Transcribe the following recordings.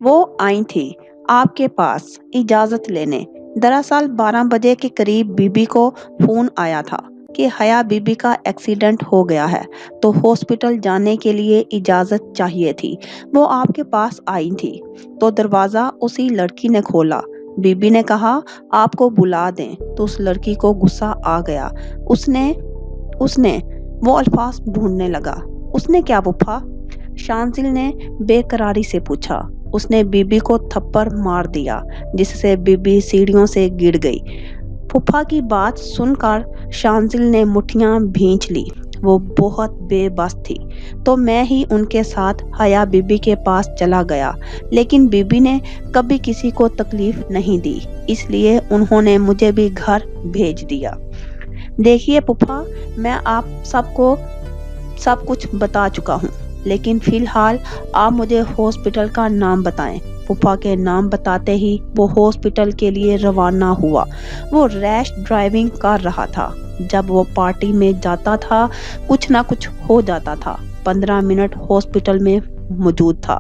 وہ آئی تھی آپ کے پاس اجازت لینے۔ دراصل 12 بجے کے قریب بی بی کو فون آیا تھا کہ حیا بی بی کا ایکسیڈنٹ ہو گیا ہے، تو ہاسپٹل جانے کے لیے اجازت چاہیے تھی۔ وہ آپ کے پاس آئی تھی تو دروازہ اسی لڑکی نے کھولا۔ بی بی نے کہا آپ کو بلا دیں تو اس لڑکی کو غصہ آ گیا۔ اس نے وہ الفاظ ڈھونڈنے لگا۔ اس نے کیا پھوپھا؟ شانزل نے بے قراری سے پوچھا۔ اس نے بی بی کو تھپڑ مار دیا جس سے بی بی سیڑھیوں سے گر گئی۔ پھوپھا کی بات سن کر شانزل نے مٹھیاں بھینچ لی۔ وہ بہت بے بس تھی تو میں ہی ان کے ساتھ حیا بی بی کے پاس چلا گیا، لیکن بی بی نے کبھی کسی کو تکلیف نہیں دی، اس لیے انہوں نے مجھے بھی گھر بھیج دیا۔ دیکھیے پھوپھا، میں آپ سب کو سب کچھ بتا چکا ہوں، لیکن فی الحال آپ مجھے ہاسپٹل کا نام بتائیں۔ پھوپھا کے نام بتاتے ہی وہ ہاسپٹل کے لیے روانہ ہوا۔ وہ ریش ڈرائیونگ کر رہا تھا۔ جب وہ پارٹی میں جاتا تھا کچھ نہ کچھ ہو جاتا تھا۔ 15 منٹ ہاسپٹل میں موجود تھا۔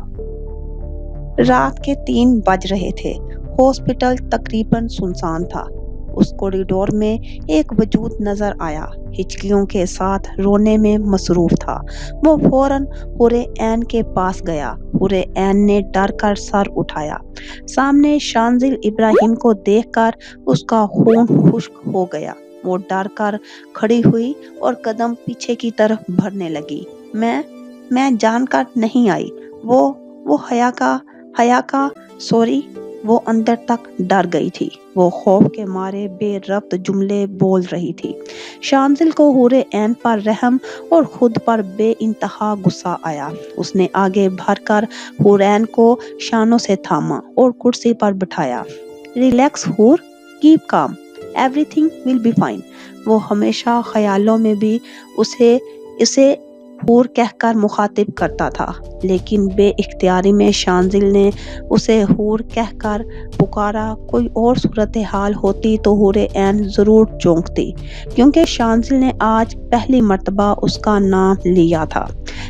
رات کے 3 بج رہے تھے۔ ہاسپٹل تقریباً سنسان تھا۔ اس کوریڈور میں ایک وجود نظر آیا، ہچکیوں کے ساتھ رونے میں مصروف تھا۔ وہ فوراً حورِ عین کے پاس گیا۔ حورِ عین نے ڈر کر سر اٹھایا۔ سامنے شانزل ابراہیم کو دیکھ کر اس کا خون خشک ہو گیا۔ وہ ڈر کر کھڑی ہوئی اور قدم پیچھے کی طرف بڑھنے لگی۔ میں جان کر نہیں آئی۔ وہ حیا کا سوری۔ وہ اندر تک ڈر گئی تھی۔ وہ خوف کے مارے بے ربط جملے بول رہی تھی۔ شانزل کو حورِ عین پر رحم اور خود پر بے انتہا غصہ آیا۔ اس نے آگے بڑھ کر حور عین کو شانوں سے تھاما اور کرسی پر بٹھایا۔ Relax Hoor, keep calm, everything will be fine. وہ ہمیشہ خیالوں میں بھی اسے حور کہہ کر مخاطب کرتا تھا، لیکن بے اختیاری میں شانزل نے اسے حور کہہ کر پکارا۔ کوئی اور صورتحال ہوتی تو حور عین ضرور چونکتی، کیونکہ شانزل نے آج پہلی مرتبہ اس کا نام لیا تھا۔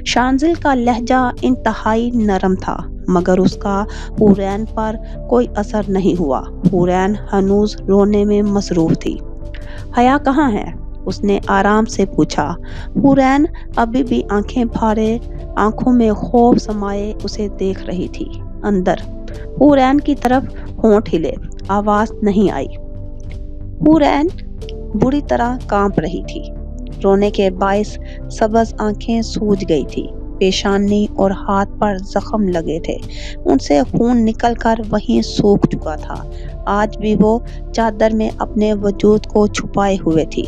شانزل کا لہجہ انتہائی نرم تھا، مگر اس کا حور عین پر کوئی اثر نہیں ہوا۔ حور عین ہنوز رونے میں مصروف تھی۔ حیا کہاں ہے؟ اس نے آرام سے پوچھا۔ حور عین ابھی بھی آنکھیں پھاڑے، آنکھوں میں خوف سمائے اسے دیکھ رہی تھی۔ اندر۔ حور عین کی طرف ہونٹ ہلے، آواز نہیں آئی۔ حور عین بری طرح کانپ رہی تھی۔ رونے کے باعث سبز آنکھیں سوج گئی تھی۔ پیشانی اور ہاتھ پر زخم لگے تھے، ان سے خون نکل کر وہیں سوکھ چکا تھا۔ آج بھی وہ چادر میں اپنے وجود کو چھپائے ہوئے تھی۔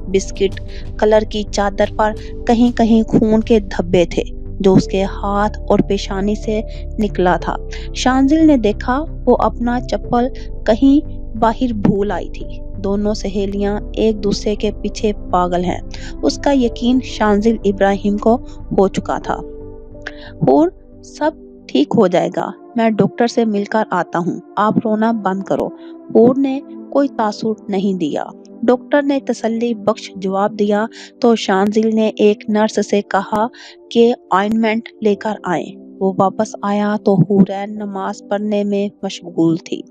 بسکٹ کلر کی چادر پر کہیں کہیں خون کے دھبے تھے جو اس کے ہاتھ اور پیشانی سے نکلا تھا۔ شانزل نے دیکھا وہ اپنا چپل کہیں باہر بھول آئی تھی۔ دونوں سہیلیاں ایک دوسرے کے پیچھے پاگل ہیں، اس کا یقین شانزل ابراہیم کو ہو چکا تھا۔ حور، سب ٹھیک ہو جائے گا، میں ڈاکٹر سے مل کر آتا ہوں، آپ رونا بند کرو۔ حور نے کوئی تاثر نہیں دیا۔ ڈاکٹر نے تسلی بخش جواب دیا تو شانزل نے ایک نرس سے کہا کہ آئنمنٹ لے کر آئیں۔ وہ واپس آیا تو حور عین نماز پڑھنے میں مشغول تھی۔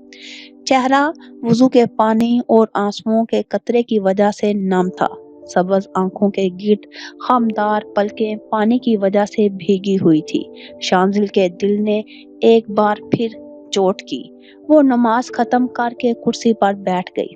چہرہ وضو کے پانی اور آنسوؤں کے قطرے کی وجہ سے نم تھا۔ سبز آنکھوں کے گرد خمدار پلکیں پانی کی وجہ سے بھیگی ہوئی تھی۔ شانزل کے دل نے ایک بار پھر چوٹ کی۔ وہ نماز ختم کر کے کرسی پر بیٹھ گئی۔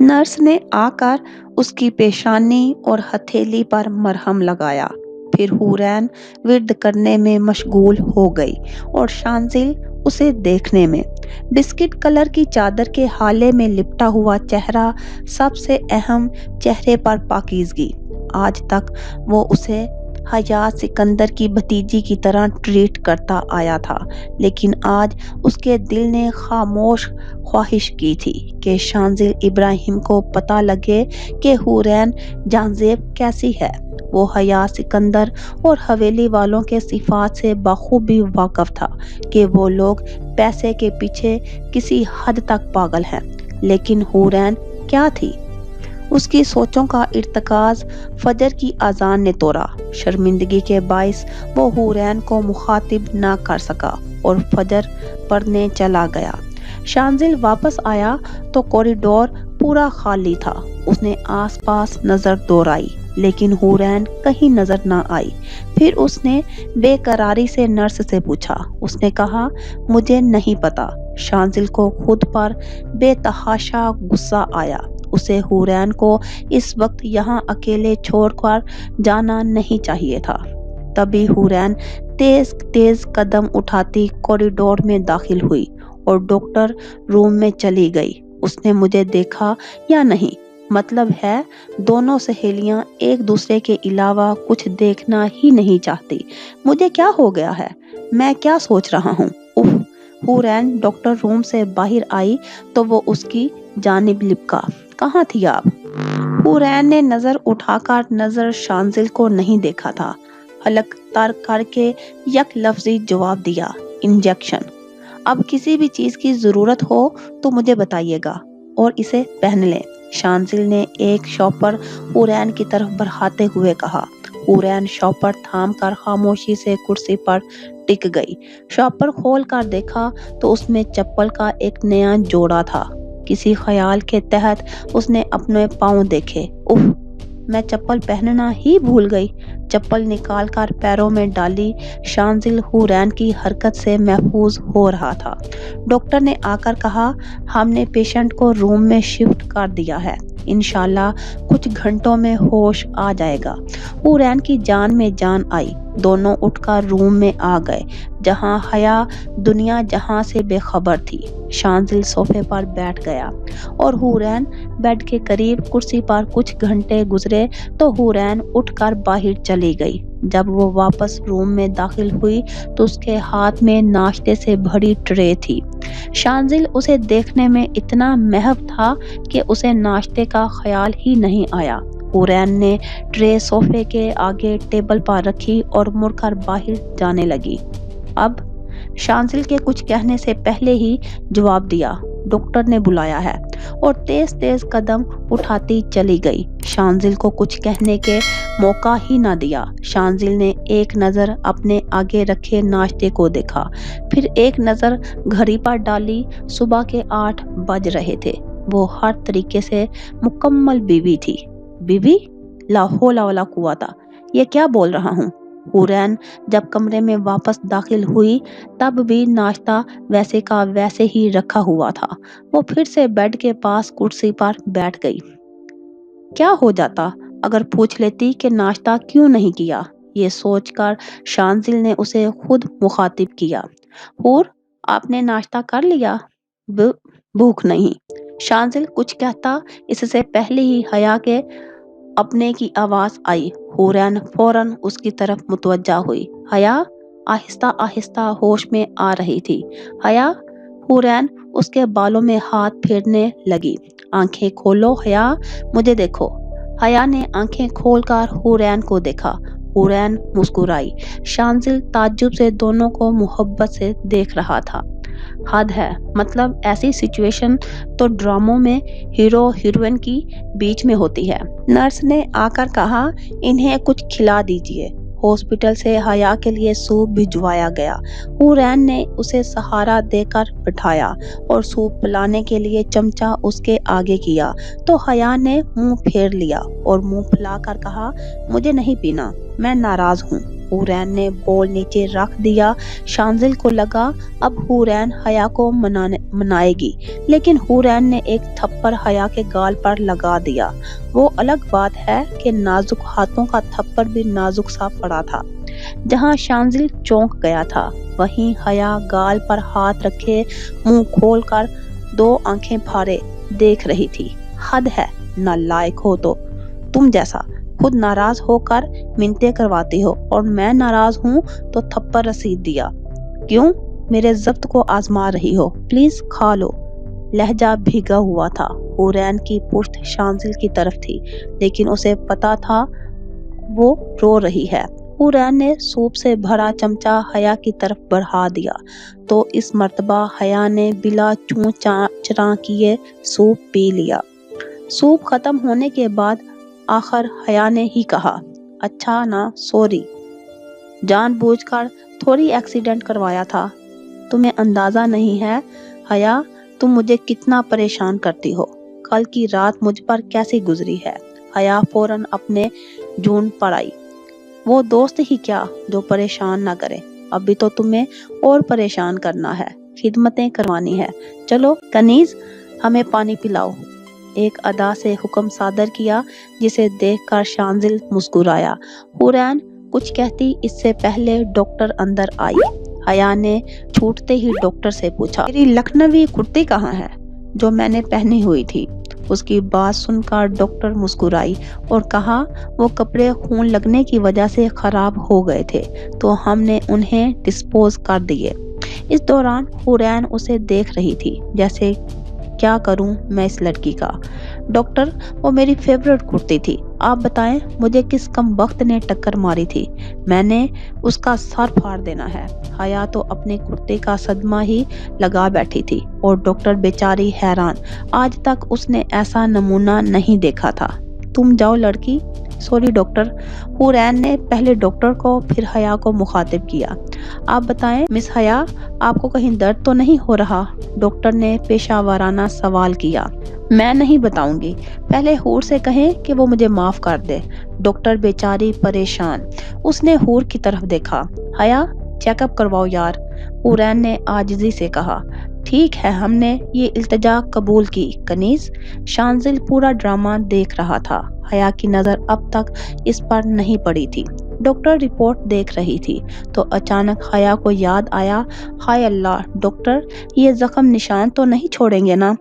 نرس نے آ کر اس کی پیشانی اور ہتھیلی پر مرہم لگایا۔ پھر حور عین ورد کرنے میں مشغول ہو گئی اور شانزل اسے دیکھنے میں۔ بسکٹ کلر کی چادر کے ہالے میں لپٹا ہوا چہرہ سب سے اہم، چہرے پر پاکیزگی۔ آج تک وہ اسے حیا سکندر کی بھتیجی کی طرح ٹریٹ کرتا آیا تھا، لیکن آج اس کے دل نے خاموش خواہش کی تھی کہ شانزل ابراہیم کو پتہ لگے کہ حور عین جہانزیب کیسی ہے۔ وہ حیا سکندر اور حویلی والوں کے صفات سے بخوبی واقف تھا کہ وہ لوگ پیسے کے پیچھے کسی حد تک پاگل ہیں، لیکن حور عین کیا تھی؟ اس کی سوچوں کا ارتکاز فجر کی اذان نے توڑا۔ شرمندگی کے باعث وہ حور عین کو مخاطب نہ کر سکا۔ اور فجر پڑھنے چلا گیا۔ شانزل واپس آیا تو کوریڈور پورا خالی تھا۔ اس نے آس پاس نظر دوڑائی لیکن حورین کہیں نظر نہ آئی۔ پھر اس نے بے قراری سے نرس سے پوچھا۔ اس نے کہا مجھے نہیں پتا۔ شانزل کو خود پر بے تحاشا غصہ آیا۔ اسے حورین کو اس وقت یہاں اکیلے چھوڑ کر جانا نہیں چاہیے تھا۔ تبھی حورین تیز تیز قدم اٹھاتی کوریڈور میں داخل ہوئی اور ڈاکٹر روم میں چلی گئی۔ اس نے مجھے دیکھا یا نہیں، مطلب ہے دونوں سہیلیاں ایک دوسرے کے علاوہ کچھ دیکھنا ہی نہیں چاہتی۔ مجھے کیا ہو گیا ہے؟ میں کیا سوچ رہا ہوں؟ اف! حورین ڈاکٹر روم سے باہر آئی تو وہ اس کی جانب لپکا۔ کہاں تھی آپ؟ حورین نے نظر اٹھا کر نظر شانزل کو نہیں دیکھا تھا۔ حلق تر کر کے یک لفظی جواب دیا، انجیکشن۔ اب کسی بھی چیز کی ضرورت ہو تو مجھے بتائیے گا اور اسے پہن لیں، شانزل نے ایک شاپر حورین کی طرف بڑھاتے ہوئے کہا۔ حورین شاپر تھام کر خاموشی سے کرسی پر ٹک گئی۔ شاپر کھول کر دیکھا تو اس میں چپل کا ایک نیا جوڑا تھا۔ کسی خیال کے تحت اس نے اپنے پاؤں دیکھے۔ اف! میں چپل پہننا ہی بھول گئی۔ چپل نکال کر پیروں میں ڈالی۔ شانزل حورین کی حرکت سے محفوظ ہو رہا تھا۔ ڈاکٹر نے آ کر کہا ہم نے پیشنٹ کو روم میں شفٹ کر دیا ہے، انشاءاللہ کچھ گھنٹوں میں ہوش آ جائے گا۔ حورین کی جان میں جان آئی۔ دونوں اٹھ کر روم میں آ گئے جہاں حیا دنیا جہاں سے بے خبر تھی۔ شانزل صوفے پر بیٹھ گیا اور حورین بیڈ کے قریب کرسی پر۔ کچھ گھنٹے گزرے تو حورین اٹھ کر باہر چلی گئی۔ جب وہ واپس روم میں داخل ہوئی تو اس کے ہاتھ میں ناشتے سے بھری ٹرے تھی۔ شانزل اسے دیکھنے میں اتنا محو تھا کہ اسے ناشتے کا خیال ہی نہیں آیا۔ حورین نے ٹرے صوفے کے آگے ٹیبل پر رکھی اور مڑ کر باہر جانے لگی۔ اب شانزل کے کچھ کہنے سے پہلے ہی جواب دیا، ڈاکٹر نے بلایا ہے، اور تیز تیز قدم اٹھاتی چلی گئی۔ شانزل کو کچھ کہنے کے موقع ہی نہ دیا۔ شانزل نے ایک نظر اپنے آگے رکھے ناشتے کو دیکھا، پھر ایک نظر گھڑی پر ڈالی۔ صبح کے 8 بج رہے تھے۔ وہ ہر طریقے سے مکمل بیوی تھی۔ بیوی؟ لا حول ولا قوت! یہ کیا بول رہا ہوں؟ حورین جب کمرے میں واپس داخل ہوئی تب بھی ناشتہ ویسے کا ویسے ہی رکھا ہوا تھا۔ وہ پھر سے بیڈ کے پاس کرسی پر بیٹھ گئی۔ کیا ہو جاتا اگر پوچھ لیتی کہ ناشتہ کیوں نہیں کیا؟ یہ سوچ کر شانزل نے اسے خود مخاطب کیا۔ حور، آپ نے ناشتہ کر لیا؟ بھوک نہیں۔ شانزل کچھ کہتا اس سے پہلے ہی حیا کے اپنے کی آواز آئی۔ حورین فوراً اس کی طرف متوجہ ہوئی۔ حیا آہستہ آہستہ ہوش میں آ رہی تھی۔ حیا! حورین اس کے بالوں میں ہاتھ پھیرنے لگی۔ آنکھیں کھولو حیا، مجھے دیکھو۔ حیا نے آنکھیں کھول کر حورین کو دیکھا۔ حورین مسکرائی۔ شانزل تعجب سے دونوں کو محبت سے دیکھ رہا تھا۔ حد ہے، مطلب ایسی سچویشن تو ڈراموں میں ہیرو ہیروئن کی بیچ میں ہوتی ہے۔ نرس نے آ کر کہا انہیں کچھ کھلا دیجیے۔ ہاسپٹل سے حیا کے لیے سوپ بھجوایا گیا۔ حورین نے اسے سہارا دے کر بٹھایا اور سوپ پلانے کے لیے چمچہ اس کے آگے کیا تو حیا نے منہ پھیر لیا اور منہ پھلا کر کہا مجھے نہیں پینا، میں ناراض ہوں۔ حورین نے بول نیچے رکھ دیا۔ شانزل کو لگا اب حورین حیا کو منائے گی، لیکن حورین نے ایک تھپڑ حیا کے گال پر لگا دیا۔ وہ الگ بات ہے کہ نازک ہاتھوں کا تھپڑ بھی نازک سا پڑا تھا۔ جہاں شانزل چونک گیا تھا وہیں حیا گال پر ہاتھ رکھے منہ کھول کر 2 آنکھیں پھاڑے دیکھ رہی تھی۔ حد ہے، نالائق ہو تو تم جیسا، خود ناراض ہو کر منتیں کرواتی ہو اور میں ناراض ہوں تو تھپڑ رسید دیا۔ کیوں میرے ضبط کو آزما رہی ہو؟ پلیز کھا لو۔ لہجہ بھیگا ہوا تھا۔ حورین کی پشت شانزل کی طرف تھی لیکن اسے پتا تھا وہ رو رہی ہے۔ حورین نے سوپ سے بھرا چمچہ حیا کی طرف بڑھا دیا تو اس مرتبہ حیا نے بلا چوں چراں کیے سوپ پی لیا۔ سوپ ختم ہونے کے بعد آخر حیا نے ہی کہا اچھا نا، سوری، جان بوجھ کر تھوڑی ایکسیڈنٹ کروایا تھا۔ تمہیں اندازہ نہیں ہے حیا تم مجھے کتنا پریشان کرتی ہو، کل کی رات مجھ پر کیسی گزری ہے۔ حیا فوراً اپنے جون پر آئی۔ وہ دوست ہی کیا جو پریشان نہ کرے، ابھی تو تمہیں اور پریشان کرنا ہے، خدمتیں کروانی ہے، چلو کنیز ہمیں پانی پلاؤ۔ ایک ادا سے حکم صادر کیا جسے دیکھ کر شانزل مسکرایا۔ حورین کچھ کہتی اس سے پہلے ڈاکٹر اندر آئی۔ حیا نے چھوٹتے ہی ڈاکٹر سے پوچھا، میری لکھنوی کرتی کہاں ہے جو میں نے پہنی ہوئی تھی؟ اس کی بات سن کر ڈاکٹر مسکرائی اور کہا، وہ کپڑے خون لگنے کی وجہ سے خراب ہو گئے تھے تو ہم نے انہیں ڈسپوز کر دیے۔ اس دوران حورین اسے دیکھ رہی تھی جیسے کیا کروں میں اس لڑکی کا؟ ڈاکٹر وہ میری فیورٹ کرتی تھی، آپ بتائیں مجھے کس کم وقت نے ٹکر ماری تھی، میں نے اس کا سر پھاڑ دینا ہے۔ حیا تو اپنی کرتی کا صدمہ ہی لگا بیٹھی تھی اور ڈاکٹر بیچاری حیران، آج تک اس نے ایسا نمونہ نہیں دیکھا تھا۔ تم جاؤ لڑکی۔ Sorry doctor. حورین نے پہلے ڈاکٹر کو پھر حیا کو مخاطب کیا، آپ بتائیں مس حیا آپ کو کہیں درد تو نہیں ہو رہا؟ ڈاکٹر نے پیشہ ورانہ سوال کیا۔ میں نہیں بتاؤں گی، پہلے حور سے کہیں کہ وہ مجھے معاف کر دے۔ ڈاکٹر بیچاری پریشان، اس نے حور کی طرف دیکھا، حیا چیک اپ کرواؤ یار۔ حورین نے عاجزی سے کہا، ٹھیک ہے ہم نے یہ التجا قبول کی کنیز۔ شانزل پورا ڈرامہ دیکھ رہا تھا، حیا کی نظر اب تک اس پر نہیں پڑی تھی۔ ڈاکٹر رپورٹ دیکھ رہی تھی تو اچانک حیا کو یاد آیا، ہائے اللہ ڈاکٹر یہ زخم نشان تو نہیں چھوڑیں گے نا؟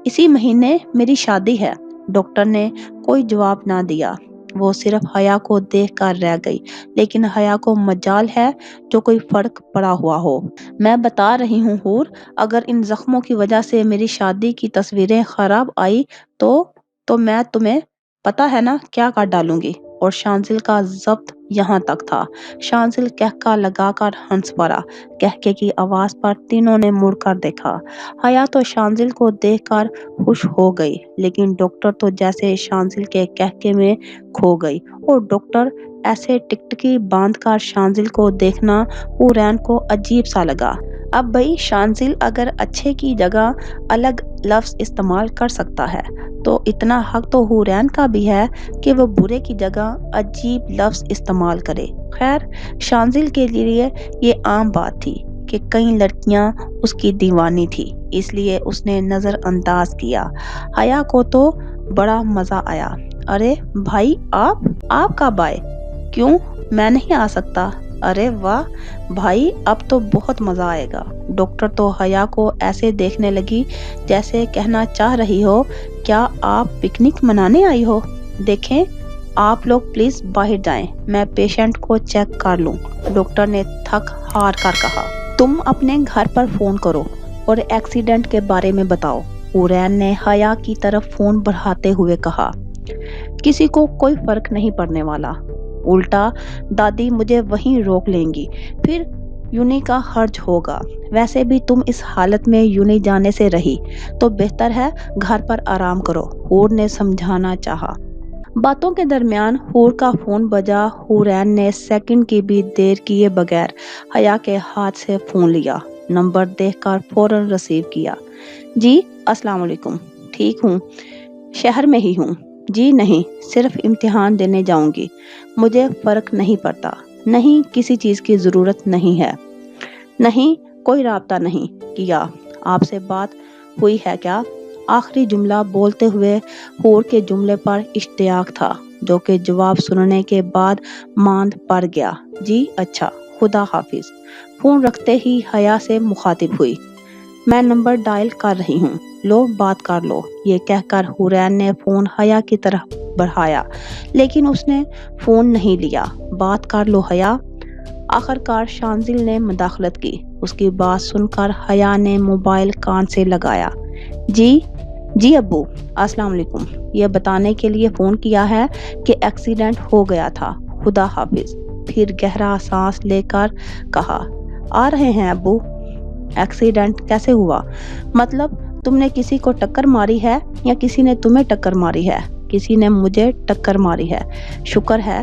اسی مہینے میری شادی ہے۔ ڈاکٹر نے کوئی جواب نہ دیا، وہ صرف حیا کو دیکھ کر رہ گئی، لیکن حیا کو مجال ہے جو کوئی فرق پڑا ہوا ہو۔ میں بتا رہی ہوں حور، اگر ان زخموں کی وجہ سے میری شادی کی تصویریں خراب آئی تو میں تمہیں پتہ ہے نا کیا کر ڈالوں گی۔ اور شانزل کا ضبط یہاں تک تھا۔ شانزل کہکا لگا کر ہنس پڑا۔ کہکے کی آواز پر تینوں نے مڑ کر دیکھا۔ حیا تو شانزل کو دیکھ کر خوش ہو گئی، لیکن ڈاکٹر تو جیسے شانزل کے کہکے میں کھو گئی، اور ڈاکٹر ایسے ٹکٹکی باندھ کر شانزل کو دیکھنا حورین کو عجیب سا لگا۔ اب بھئی شانزل اگر اچھے کی جگہ الگ لفظ استعمال کر سکتا ہے تو اتنا حق تو حورین کا بھی ہے کہ وہ برے کی جگہ عجیب لفظ استعمال کرے۔ خیر شانزل کے لیے یہ عام بات تھی کہ کئی لڑکیاں اس کی دیوانی تھی، اس لیے اس نے نظر انداز کیا۔ حیا کو تو بڑا مزہ آیا، ارے بھائی آپ کب آئے؟ کیوں میں نہیں آ سکتا؟ ارے واہ بھائی اب تو بہت مزہ آئے گا۔ ڈاکٹر تو حیا کو ایسے دیکھنے لگی جیسے کہنا چاہ رہی ہو، کیا آپ پکنک منانے آئی ہو؟ دیکھیں آپ لوگ پلیز باہر جائیں، میں پیشنٹ کو چیک کر لوں۔ ڈاکٹر نے تھک ہار کر کہا، تم اپنے گھر پر فون کرو اور ایکسیڈنٹ کے بارے میں بتاؤ۔ حورین نے حیا کی طرف فون بڑھاتے ہوئے کہا، کسی کو کوئی فرق نہیں پڑنے والا، الٹا دادی مجھے وہیں روک لیں گی، پھر یونی کا حرج ہوگا۔ ویسے بھی تم اس حالت میں یونی جانے سے رہی تو بہتر ہے گھر پر آرام کرو، حور نے سمجھانا چاہا۔ باتوں کے درمیان حور کا فون بجا۔ حورین نے سیکنڈ کی بھی دیر کیے بغیر حیا کے ہاتھ سے فون لیا، نمبر دیکھ کر فوراً ریسیو کیا۔ جی السلام علیکم، ٹھیک ہوں، شہر میں ہی ہوں۔ جی نہیں، صرف امتحان دینے جاؤں گی، مجھے فرق نہیں پڑتا۔ نہیں کسی چیز کی ضرورت نہیں ہے۔ نہیں کوئی رابطہ نہیں کیا، آپ سے بات ہوئی ہے کیا؟ آخری جملہ بولتے ہوئے حور کے جملے پر اشتیاق تھا جو کہ جواب سننے کے بعد ماند پڑ گیا۔ جی اچھا، خدا حافظ۔ فون رکھتے ہی حیا سے مخاطب ہوئی، میں نمبر ڈائل کر رہی ہوں، لو بات کر لو۔ یہ کہہ کر حورین نے فون حیا کی طرف بڑھایا، لیکن اس نے فون نہیں لیا۔ بات کر لو حیا۔ آخرکار شانزل نے مداخلت کی۔ اس کی بات سن کر حیا نے موبائل کان سے لگایا۔ جی ابو السلام علیکم، یہ بتانے کے لیے فون کیا ہے کہ ایکسیڈنٹ ہو گیا تھا، خدا حافظ۔ پھر گہرا سانس لے کر کہا، آ رہے ہیں ابو؟ ایکسیڈنٹ کیسے ہوا؟ مطلب تم نے کسی کو ٹکر ماری ہے یا کسی نے تمہیں ٹکر ماری ہے؟ کسی نے مجھے ٹکر ماری ہے، شکر ہے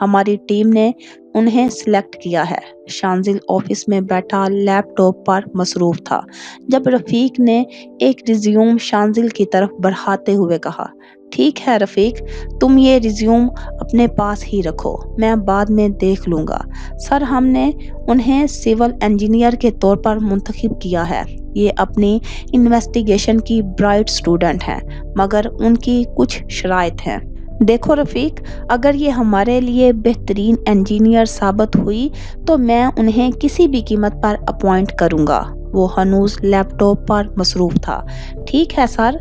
ہماری ٹیم نے انہیں سلیکٹ کیا ہے۔ شانزل آفس میں بیٹھا لیپ ٹاپ پر مصروف تھا جب رفیق نے ایک ریزیوم شانزل کی طرف بڑھاتے ہوئے کہا، ٹھیک ہے رفیق، تم یہ ریزیوم اپنے پاس ہی رکھو، میں بعد میں دیکھ لوں گا۔ سر، ہم نے انہیں سول انجینئر کے طور پر منتخب کیا ہے۔ یہ اپنی انویسٹیگیشن کی برائٹ اسٹوڈنٹ ہیں، مگر ان کی کچھ شرائط ہیں۔ دیکھو رفیق، اگر یہ ہمارے لیے بہترین انجینئر ثابت ہوئی تو میں انہیں کسی بھی قیمت پر اپوائنٹ کروں گا۔ وہ ہنوز لیپ ٹاپ پر مصروف تھا۔ ٹھیک ہے سر،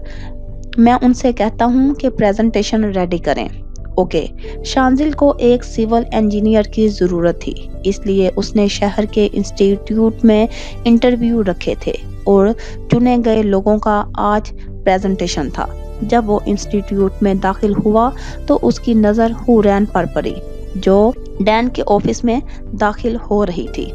میں ان سے کہتا ہوں کہ پریزنٹیشن ریڈی کریں۔ اوکے۔ شانزل کو ایک سول انجینئر کی ضرورت تھی، اس لیے اس نے شہر کے انسٹیٹیوٹ میں انٹرویو رکھے تھے اور چنے گئے لوگوں کا آج پریزنٹیشن تھا۔ جب وہ انسٹیٹیوٹ میں داخل ہوا تو اس کی نظر حورین پر پڑی، جو ڈین کے آفس میں داخل ہو رہی تھی۔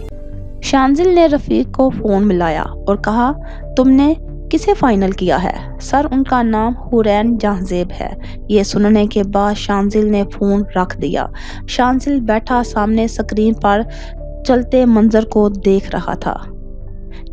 شانزل نے رفیق کو فون ملایا اور کہا، تم نے کسے فائنل کیا ہے؟ سر، ان کا نام حورین جہانزیب ہے۔ یہ سننے کے بعد شانزل نے فون رکھ دیا۔ شانزل بیٹھا سامنے سکرین پر چلتے منظر کو دیکھ رہا تھا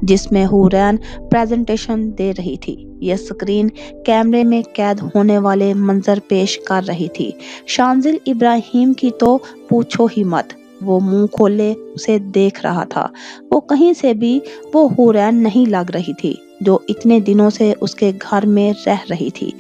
جس میں حورین پریزنٹیشن دے رہی تھی۔ یہ سکرین کیمرے میں قید ہونے والے منظر پیش کر رہی تھی۔ شانزل ابراہیم کی تو پوچھو ہی مت، وہ منہ کھولے اسے دیکھ رہا تھا۔ وہ کہیں سے بھی وہ حورین نہیں لگ رہی تھی جو اتنے دنوں سے اس کے گھر میں رہ رہی تھی۔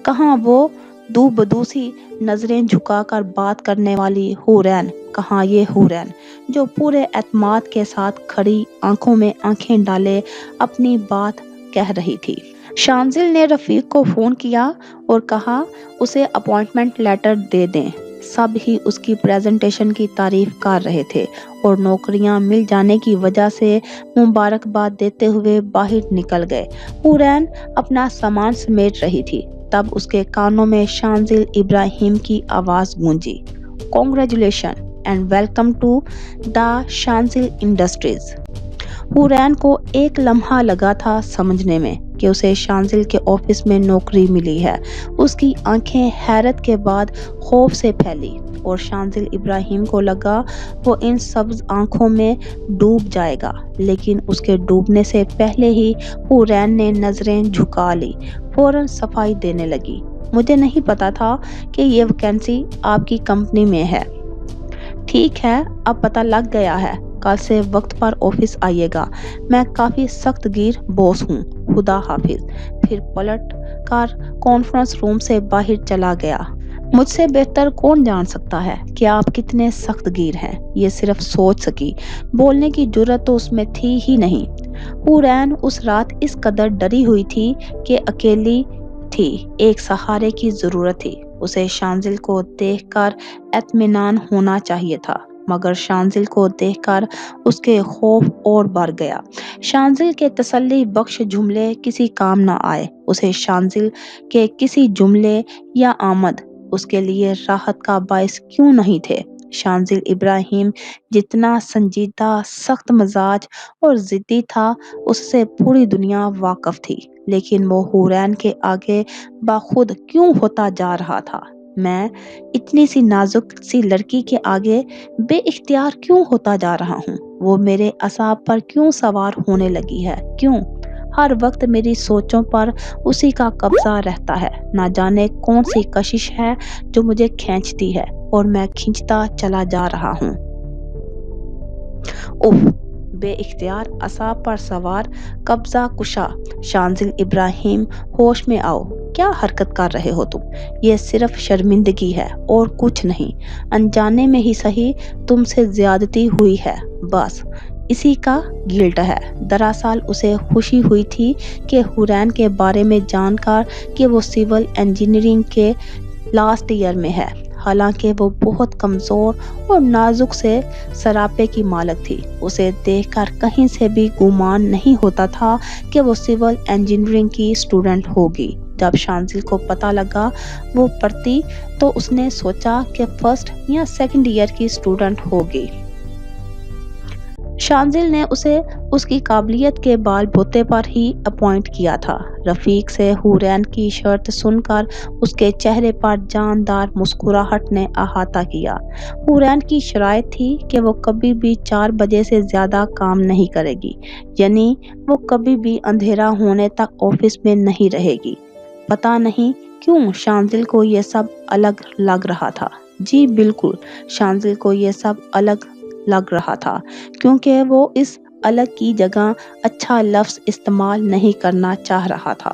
کہاں وہ دو بدو سی نظریں جھکا کر بات کرنے والی حورین، کہاں یہ حورین جو پورے اعتماد کے ساتھ کھڑی آنکھوں میں آنکھیں ڈالے اپنی بات کہہ رہی تھی۔ شانزل نے رفیق کو فون کیا اور کہا اسے اپوائنٹمنٹ لیٹر دے دیں۔ سب ہی اس کی پریزنٹیشن کی تعریف کر رہے تھے اور نوکریاں مل جانے کی وجہ سے مبارکباد دیتے ہوئے باہر نکل گئے۔ حورین اپنا سامان سمیٹ رہی تھی، تب اس کے کانوں میں شانزل ابراہیم کی آواز گونجی، congratulations and welcome to the Shanzal industries. Hoorain کو ایک لمحہ لگا تھا سمجھنے میں کہ اسے شانزل کے آفس میں نوکری ملی ہے۔ اس کی آنکھیں حیرت کے بعد خوف سے پھیلی اور شانزل ابراہیم کو لگا وہ ان سبز آنکھوں میں ڈوب جائے گا، لیکن اس کے ڈوبنے سے پہلے ہی حورین نے نظریں جھکا لی، فوراً صفائی دینے لگی۔ مجھے نہیں پتا تھا کہ یہ ویکینسی آپ کی کمپنی میں ہے۔ ٹھیک ہے، اب پتہ لگ گیا ہے، کل سے وقت پر آفس آئیے گا۔ میں کافی سخت گیر باس ہوں، خدا حافظ۔ پھر پلٹ کر کانفرنس روم سے باہر چلا گیا۔ مجھ سے بہتر کون جان سکتا ہے کہ آپ کتنے سخت گیر ہیں؟ یہ صرف سوچ سکی، بولنے کی جرأت تو اس میں تھی ہی نہیں۔ حورین اس رات اس قدر ڈری ہوئی تھی کہ اکیلی تھی، ایک سہارے کی ضرورت تھی۔ اسے شانزل کو دیکھ کر اطمینان ہونا چاہیے تھا، مگر شانزل کو دیکھ کر اس کے خوف اور بڑھ گیا۔ شانزل کے تسلی بخش جملے کسی کام نہ آئے۔ اسے شانزل کے کسی جملے یا آمد اس کے لیے راحت کا باعث کیوں نہیں تھے۔ شانزل ابراہیم جتنا سنجیدہ، سخت مزاج اور ضدی تھا، اس سے پوری دنیا واقف تھی، لیکن وہ حورین کے آگے باخود کیوں ہوتا جا رہا تھا؟ میں اتنی سی نازک سی لڑکی کے آگے بے اختیار کیوں ہوتا جا رہا ہوں؟ وہ میرے اعصاب پر کیوں سوار ہونے لگی ہے؟ کیوں ہر وقت میری سوچوں پر اسی کا قبضہ رہتا ہے؟ نہ جانے کون سی کشش ہے جو مجھے کھینچتی ہے اور میں کھینچتا چلا جا رہا ہوں۔ اف، بے اختیار، اعصاب پر سوار، قبضہ کشا۔ شانزل ابراہیم، ہوش میں آؤ، کیا حرکت کر رہے ہو تم؟ یہ صرف شرمندگی ہے اور کچھ نہیں۔ انجانے میں ہی صحیح تم سے زیادتی ہوئی ہے، بس اسی کا گلٹ ہے۔ دراصل اسے خوشی ہوئی تھی کہ حورین کے بارے میں جان کر کہ وہ سول انجینئرنگ کے لاسٹ ایئر میں ہے، حالانکہ وہ بہت کمزور اور نازک سے سراپے کی مالک تھی۔ اسے دیکھ کر کہیں سے بھی گمان نہیں ہوتا تھا کہ وہ سول انجینئرنگ کی اسٹوڈنٹ ہوگی۔ جب شانزل کو پتہ لگا وہ پڑھتی تو اس نے سوچا کہ فرسٹ یا سیکنڈ ایئر کی اسٹوڈنٹ ہوگی۔ شانزل نے اسے اس کی قابلیت کے بال بوتے پر ہی اپوائنٹ کیا تھا۔ رفیق سے حورین کی شرط سن کر اس کے چہرے پر جاندار مسکراہٹ نے احاطہ کیا۔ حورین کی شرائط تھی کہ وہ کبھی بھی 4 بجے سے زیادہ کام نہیں کرے گی، یعنی وہ کبھی بھی اندھیرا ہونے تک آفس میں نہیں رہے گی۔ پتہ نہیں کیوں شانزل کو یہ سب الگ لگ رہا تھا۔ جی بالکل، شانزل کو یہ سب الگ لگ رہا تھا، کیونکہ وہ اس الگ کی جگہ اچھا لفظ استعمال نہیں کرنا چاہ رہا تھا۔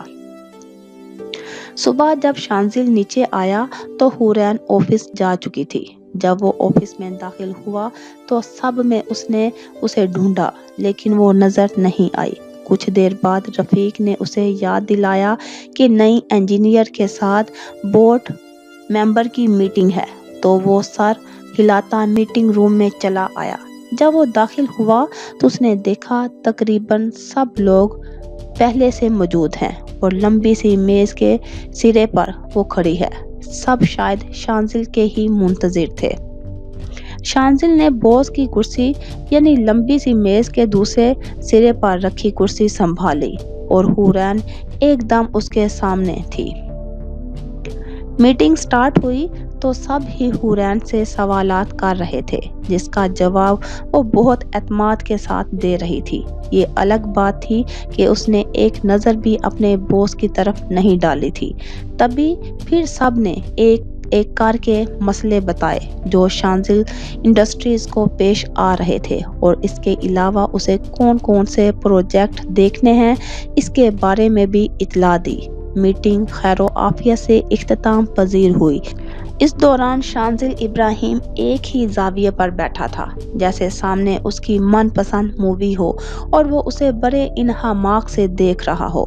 صبح جب شانزل نیچے آیا تو حورین آفس جا چکی تھی۔ جب وہ آفس میں داخل ہوا تو سب میں اس نے اسے ڈھونڈا، لیکن وہ نظر نہیں آئی۔ کچھ دیر بعد رفیق نے اسے یاد دلایا کہ نئی انجینئر کے ساتھ بورڈ ممبر کی میٹنگ ہے، تو وہ سر ہلاتا میٹنگ روم میں چلا آیا۔ جب وہ داخل ہوا تو اس نے دیکھا تقریباً سب لوگ پہلے سے موجود ہیں اور لمبی سی میز کے سرے پر وہ کھڑی ہے۔ سب شاید شانزل کے ہی منتظر تھے۔ شانزل نے باس کی کرسی یعنی لمبی سی میز کے دوسرے سرے پر رکھی کرسی سنبھالی اور حورین ایک دم اس کے سامنے تھی۔ میٹنگ سٹارٹ ہوئی تو سب ہی حورین سے سوالات کر رہے تھے، جس کا جواب وہ بہت اعتماد کے ساتھ دے رہی تھی۔ یہ الگ بات تھی کہ اس نے ایک نظر بھی اپنے باس کی طرف نہیں ڈالی تھی۔ تبھی پھر سب نے ایک ایک کر کے مسئلے بتائے جو شانزل انڈسٹریز کو پیش آ رہے تھے، اور اس کے علاوہ اسے کون کون سے پروجیکٹ دیکھنے ہیں اس کے بارے میں بھی اطلاع دی۔ میٹنگ خیر و عافیت سے اختتام پذیر ہوئی۔ اس دوران شانزل ابراہیم ایک ہی زاویے پر بیٹھا تھا، جیسے سامنے اس کی من پسند مووی ہو اور وہ اسے بڑے انہماک سے دیکھ رہا ہو۔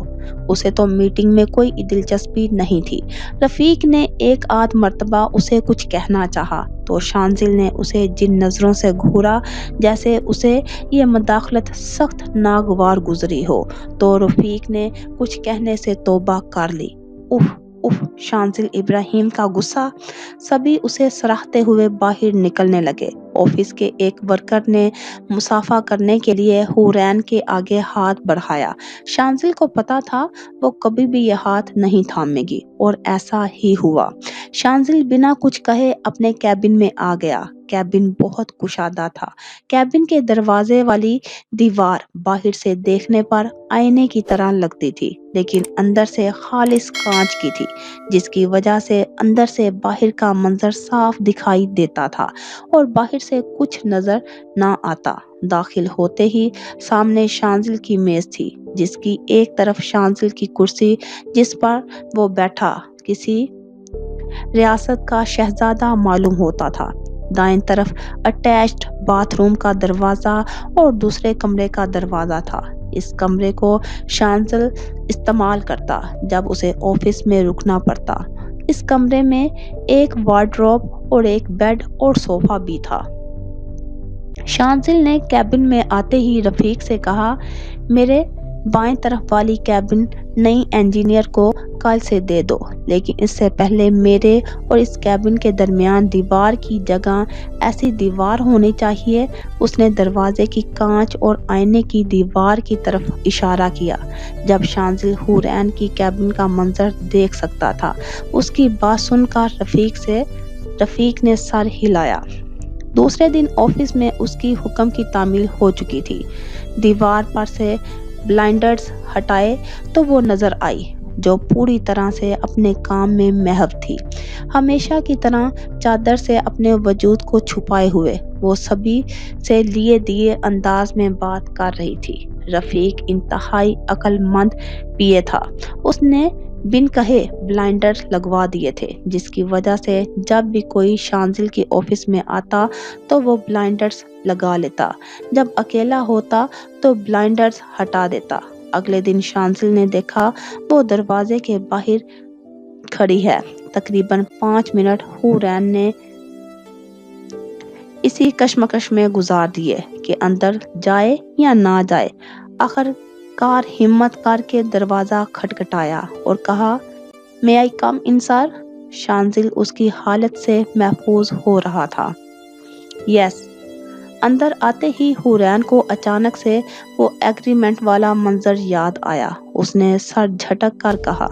اسے تو میٹنگ میں کوئی دلچسپی نہیں تھی۔ رفیق نے ایک آدھ مرتبہ اسے کچھ کہنا چاہا تو شانزل نے اسے جن نظروں سے گھورا جیسے اسے یہ مداخلت سخت ناگوار گزری ہو، تو رفیق نے کچھ کہنے سے توبہ کر لی۔ اف اف شانزل ابراہیم کا غصہ! سبھی اسے سراہتے ہوئے باہر نکلنے لگے۔ آفس کے ایک ورکر نے مصافحہ کرنے کے لیے حورین کے آگے ہاتھ بڑھایا۔ شانزل کو پتا تھا وہ کبھی بھی یہ ہاتھ نہیں تھامے گی، اور ایسا ہی ہوا۔ شانزل بنا کچھ کہے اپنے کیبن میں آ گیا۔ کیبن بہت کشادہ تھا۔ کیبن کے دروازے والی دیوار باہر سے دیکھنے پر آئینے کی طرح لگتی تھی، لیکن اندر سے خالص کانچ کی تھی، جس کی وجہ سے اندر سے باہر کا منظر صاف دکھائی دیتا تھا اور باہر سے کچھ نظر نہ آتا۔ داخل ہوتے ہی سامنے شانزل کی میز تھی، جس کی ایک طرف شانزل کی کرسی جس پر وہ بیٹھا کسی ریاست کا شہزادہ معلوم ہوتا تھا۔ دائیں طرف اٹیچڈ باتھ روم کا دروازہ اور دوسرے کمرے کا دروازہ تھا۔ اس کمرے کو شانزل استعمال کرتا جب اسے آفس میں رکنا پڑتا۔ اس کمرے میں ایک وارڈروب اور ایک بیڈ اور صوفہ بھی تھا۔ شانزل نے کیبن میں آتے ہی رفیق سے کہا، میرے بائیں طرف والی کیبن نئی انجینئر کو کل سے دے دو، لیکن اس سے پہلے میرے اور اس کیبن کے درمیان دیوار کی جگہ ایسی دیوار ہونی چاہیے۔ اس نے دروازے کی کانچ اور آئینے کی دیوار کی طرف اشارہ کیا، جب شانزل حورین کی کیبن کا منظر دیکھ سکتا تھا۔ اس کی بات سن کر رفیق نے سر ہلایا۔ دوسرے دن آفس میں اس کی حکم کی تعمیل ہو چکی تھی۔ دیوار پر سے بلائنڈرز ہٹائے تو وہ نظر آئی، جو پوری طرح سے اپنے کام میں محو تھی۔ ہمیشہ کی طرح چادر سے اپنے وجود کو چھپائے ہوئے وہ سبھی سے لیے دیے انداز میں بات کر رہی تھی۔ رفیق انتہائی عقل مند پی.اے تھا۔ اس نے بن کہے بلائنڈر لگوا دیے تھے، جس کی وجہ سے جب بھی کوئی شانزل کی آفس میں آتا تو وہ بلائنڈرز لگا لیتا، جب اکیلا ہوتا تو بلائنڈرز ہٹا دیتا۔ اگلے دن شانزل نے دیکھا وہ دروازے کے باہر کھڑی ہے۔ تقریباً 5 منٹ حورین نے اسی کشمکش میں گزار دیے کہ اندر جائے یا نہ جائے۔ آخر کار ہمت کر کے دروازہ کھٹکھٹایا اور کہا، may I come in sir؟ شانزل اس کی حالت سے محفوظ ہو رہا تھا۔ یس، اندر آتے ہی حورین کو اچانک سے وہ ایگریمنٹ والا منظر یاد آیا۔ اس نے سر جھٹک کر کہا،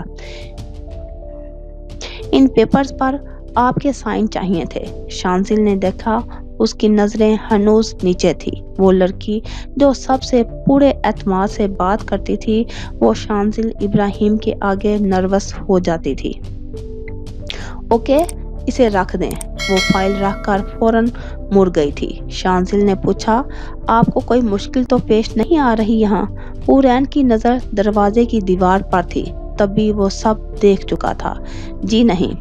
ان پیپرز پر آپ کے سائن چاہیے تھے۔ شانزل نے دیکھا، اس کی نظریں ہنوز نیچے تھی۔ وہ لڑکی جو سب سے پورے اعتماد سے بات کرتی تھی، وہ شانزل ابراہیم کے آگے نروس ہو جاتی تھی۔ اوکے، اسے رکھ دیں۔ وہ فائل رکھ کر فوراً مڑ گئی تھی۔ شانزل نے پوچھا، آپ کو کوئی مشکل تو پیش نہیں آ رہی یہاں؟ حورین کی نظر دروازے کی دیوار پر تھی، تب بھی وہ سب دیکھ چکا تھا۔ جی نہیں،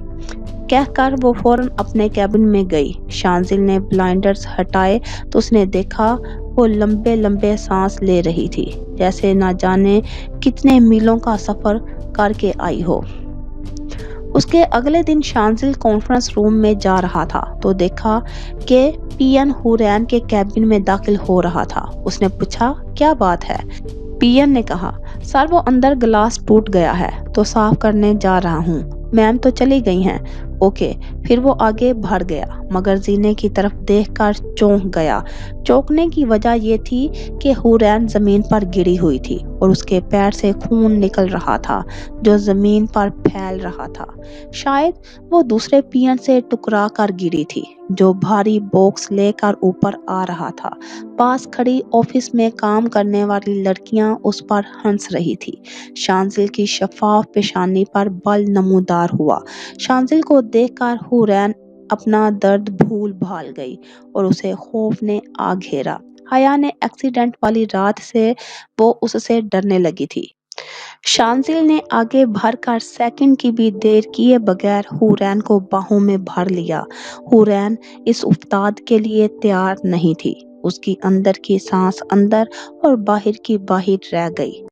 کہہ کر وہ فوراً اپنے کیبن میں گئی۔ شانزل نے بلائنڈرز ہٹائے تو اس نے دیکھا وہ لمبے لمبے سانس لے رہی تھی، جیسے نہ جانے کتنے میلوں کا سفر کر کے آئی ہو۔ اس کے اگلے دن شانزل کانفرنس روم میں جا رہا تھا تو دیکھا کہ پی این حورین کے کیبن میں داخل ہو رہا تھا۔ اس نے پوچھا، کیا بات ہے؟ پی این نے کہا، سر وہ اندر گلاس ٹوٹ گیا ہے تو صاف کرنے جا رہا ہوں۔ میم تو چلی گئی ہیں۔ اوکے۔ پھر وہ آگے بڑھ گیا، مگر زینے کی طرف دیکھ کر چونک گیا۔ چونکنے کی وجہ یہ تھی کہ حورین زمین پر گری ہوئی تھی اور اس کے پیر سے خون نکل رہا تھا جو زمین پر پھیل رہا تھا۔ شاید وہ دوسرے پی این سے ٹکرا کر گری تھی جو بھاری باکس لے کر اوپر آ رہا تھا۔ پاس کھڑی آفس میں کام کرنے والی لڑکیاں اس پر ہنس رہی تھی۔ شانزل کی شفاف پیشانی پر بل نمودار ہوا۔ شانزل کو دیکھ کر حورین اپنا درد بھول بھال گئی اور اسے خوف نے آ گھیرا۔ حیا نے ایکسیڈنٹ والی رات سے وہ اس سے ڈرنے لگی تھی۔ شانزل نے آگے بڑھ کر سیکنڈ کی بھی دیر کیے بغیر حورین کو باہوں میں بھر لیا۔ حورین اس افتاد کے لیے تیار نہیں تھی۔ اس کی اندر کی سانس اندر اور باہر کی باہر رہ گئی۔